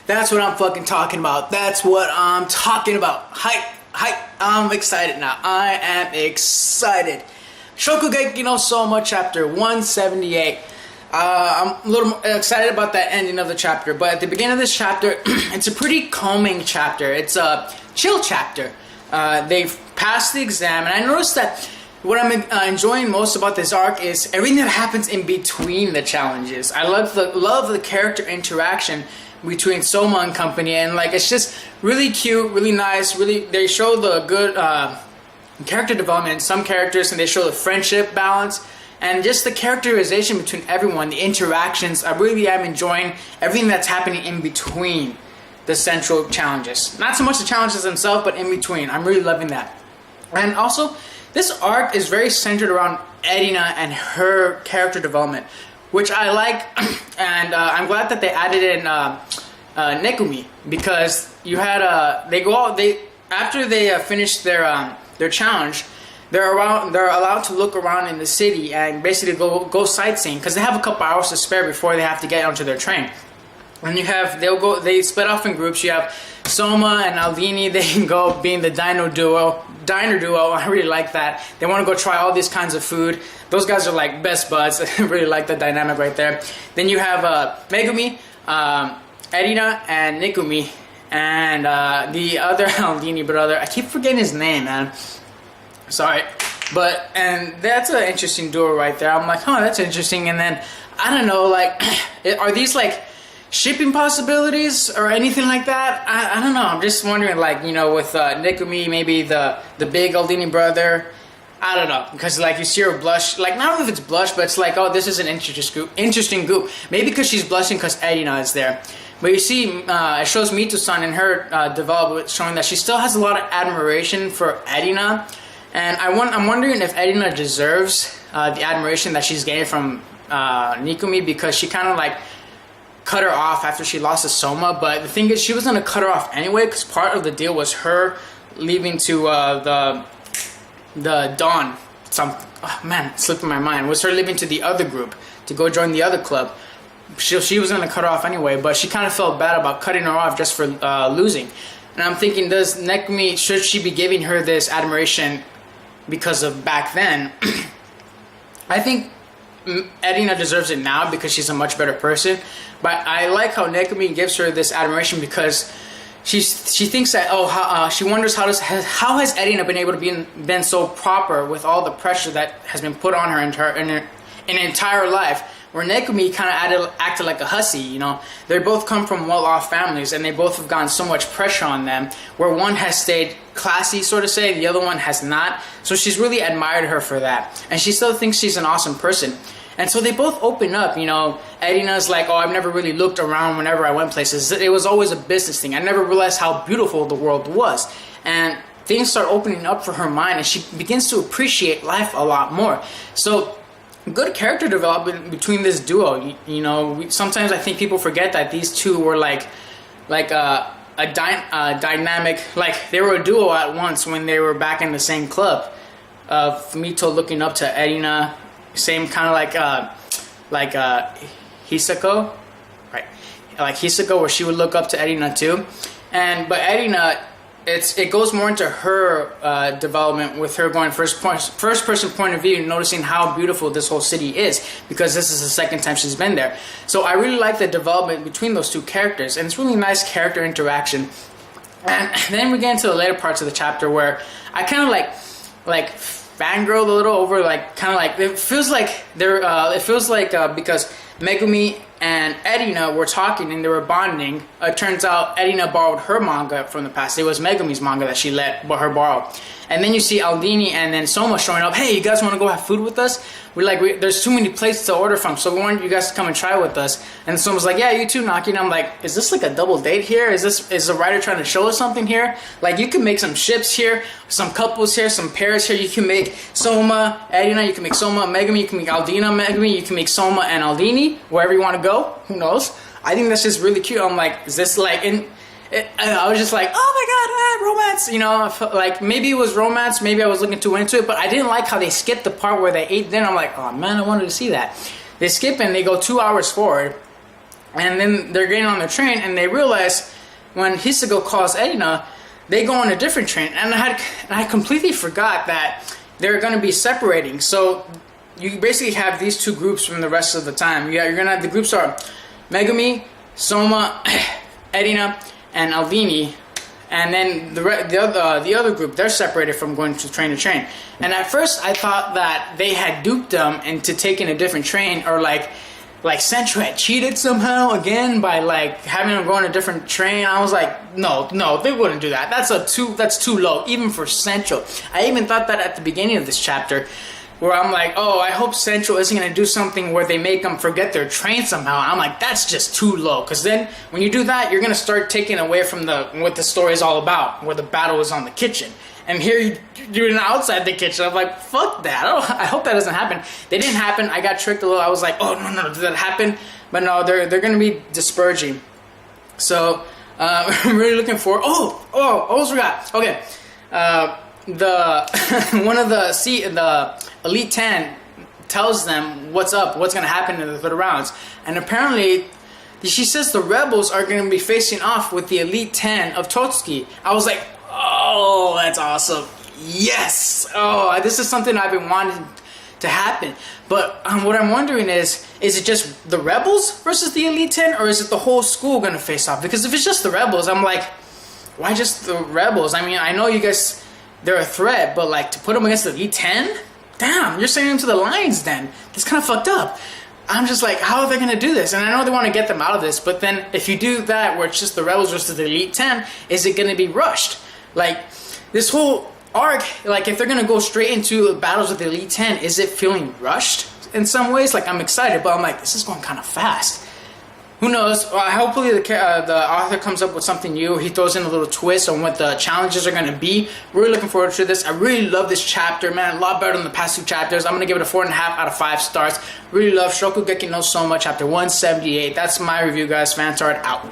That's what I'm fucking talking about. That's what I'm talking about. Hype. I'm excited now. I am excited. Shokugeki no Soma chapter 178. I'm a little excited about that ending of the chapter, but at the beginning of this chapter, it's a pretty calming chapter. It's a chill chapter. They've passed the exam, and I noticed that what I'm enjoying most about this arc is everything that happens in between the challenges. I love the character interaction between Soma and company, and like it's just really cute, really nice. Really, they show the good character development in some characters, and they show the friendship balance and just the characterization between everyone, the interactions. I really am enjoying everything that's happening in between the central challenges. Not so much the challenges themselves, but in between. I'm really loving that. And also, this arc is very centered around Erina and her character development, which I like, and I'm glad that they added in Nekumi, because you had after they finish their challenge, they're allowed to look around in the city and basically go sightseeing, because they have a couple hours to spare before they have to get onto their train. And they split off in groups. You have Soma and Aldini. They can go being the diner duo. I really like that. They want to go try all these kinds of food. Those guys are like best buds. I really like the dynamic right there. Then you have Megumi, Erina, and Nikumi, and the other Aldini brother. I keep forgetting his name, man. Sorry. And that's an interesting duo right there. I'm like, huh, that's interesting. And then, I don't know, like, are these like shipping possibilities or anything like that? I don't know. I'm just wondering, like, you know, with Nikumi, maybe the big Aldini brother. I don't know, because like you see her blush, like not if it's blush, but it's like, oh, this is an interesting group. Maybe because she's blushing because Erina is there. But you see, it shows Mito-san in her development, showing that she still has a lot of admiration for Erina. And I'm wondering if Erina deserves the admiration that she's getting from Nikumi, because she kind of like cut her off after she lost to Soma. But the thing is, she was going to cut her off anyway, because part of the deal was her leaving to the Dawn. It slipped in my mind. Was her leaving to the other group to go join the other club. She was going to cut her off anyway, but she kind of felt bad about cutting her off just for losing. And I'm thinking, does Nekumi, should she be giving her this admiration because of back then? I think Erina deserves it now because she's a much better person. But I like how Nekumi gives her this admiration because she thinks that, she wonders how has Erina been able to been so proper with all the pressure that has been put on her in her entire life, where Nekumi kind of acted like a hussy. You know, they both come from well-off families, and they both have gotten so much pressure on them, where one has stayed classy, so to say, the other one has not. So she's really admired her for that, and she still thinks she's an awesome person. And so they both open up, you know. Erina's like, oh, I've never really looked around whenever I went places. It was always a business thing. I never realized how beautiful the world was. And things start opening up for her mind, and she begins to appreciate life a lot more. So good character development between this duo. You know, sometimes I think people forget that these two were like a dynamic, like they were a duo at once when they were back in the same club. Mito looking up to Erina, same kind of like Hisako, right? Like Hisako, where she would look up to Erina too. But Erina, it goes more into her development, with her going first person point of view, noticing how beautiful this whole city is, because this is the second time she's been there. So I really like the development between those two characters, and it's really nice character interaction. And then we get into the later parts of the chapter where I kind of like fangirled a little over, like kind of like it feels like because Megumi and Erina were talking and they were bonding. It turns out Erina borrowed her manga from the past. It was Megumi's manga that she let her borrow. And then you see Aldini and then Soma showing up. Hey, you guys want to go have food with us? There's too many places to order from, so we want you guys to come and try with us. And Soma's like, yeah, you too, Naki. And I'm like, is this like a double date here? Is the writer trying to show us something here? Like, you can make some ships here, some couples here, some pairs here. You can make Soma, Erina, you can make Soma, Megumi, you can make Aldina, Megumi, you can make Soma and Aldini, wherever you want to go. Who knows? I think that's just really cute. I'm like, is this like I was just like, oh my god, romance, you know, like maybe it was romance, maybe I was looking too into it, but I didn't like how they skipped the part where they ate dinner. I'm like, oh man, I wanted to see that. They skip and they go 2 hours forward, And then they're getting on the train, and they realize when Hisago calls Erina, they go on a different train. And I completely forgot that they're going to be separating. So you basically have these two groups from the rest of the time. You're going to have, the groups are Megumi, Soma, Erina, and Alvini. And then the other group, they're separated from going to train. And at first, I thought that they had duped them into taking a different train, or like Central had cheated somehow again by like having them go on a different train. I was like, no, they wouldn't do that. That's too low, even for Central. I even thought that at the beginning of this chapter, where I'm like, oh, I hope Central isn't going to do something where they make them forget their train somehow. I'm like, that's just too low. Because then when you do that, you're going to start taking away from what the story is all about, where the battle is on the kitchen. And here you're doing it outside the kitchen. I'm like, fuck that. I hope that doesn't happen. They didn't happen. I got tricked a little. I was like, oh, no, did that happen? But no, they're going to be disperging. So I'm really looking for, I almost forgot. Okay. One of the Elite 10 tells them what's up, what's going to happen in the third rounds. And apparently, she says the rebels are going to be facing off with the Elite 10 of Totsuki. I was like, oh, that's awesome. Yes. Oh, this is something I've been wanting to happen. But what I'm wondering is it just the rebels versus the Elite 10, or is it the whole school going to face off? Because if it's just the rebels, I'm like, why just the rebels? I mean, I know you guys, they're a threat, but like to put them against the Elite 10? Damn, you're sending them to the Lions then. That's kind of fucked up. I'm just like, how are they going to do this? And I know they want to get them out of this, but then if you do that where it's just the rebels versus the Elite 10, is it going to be rushed? Like, this whole arc, like if they're going to go straight into battles with the Elite 10, is it feeling rushed in some ways? Like, I'm excited, but I'm like, this is going kind of fast. Who knows? Hopefully the author comes up with something new. He throws in a little twist on what the challenges are going to be. Really looking forward to this. I really love this chapter, man. A lot better than the past two chapters. I'm going to give it a 4.5 out of 5 stars. Really love Shokugeki no Soma, chapter 178. That's my review, guys. Fantard out.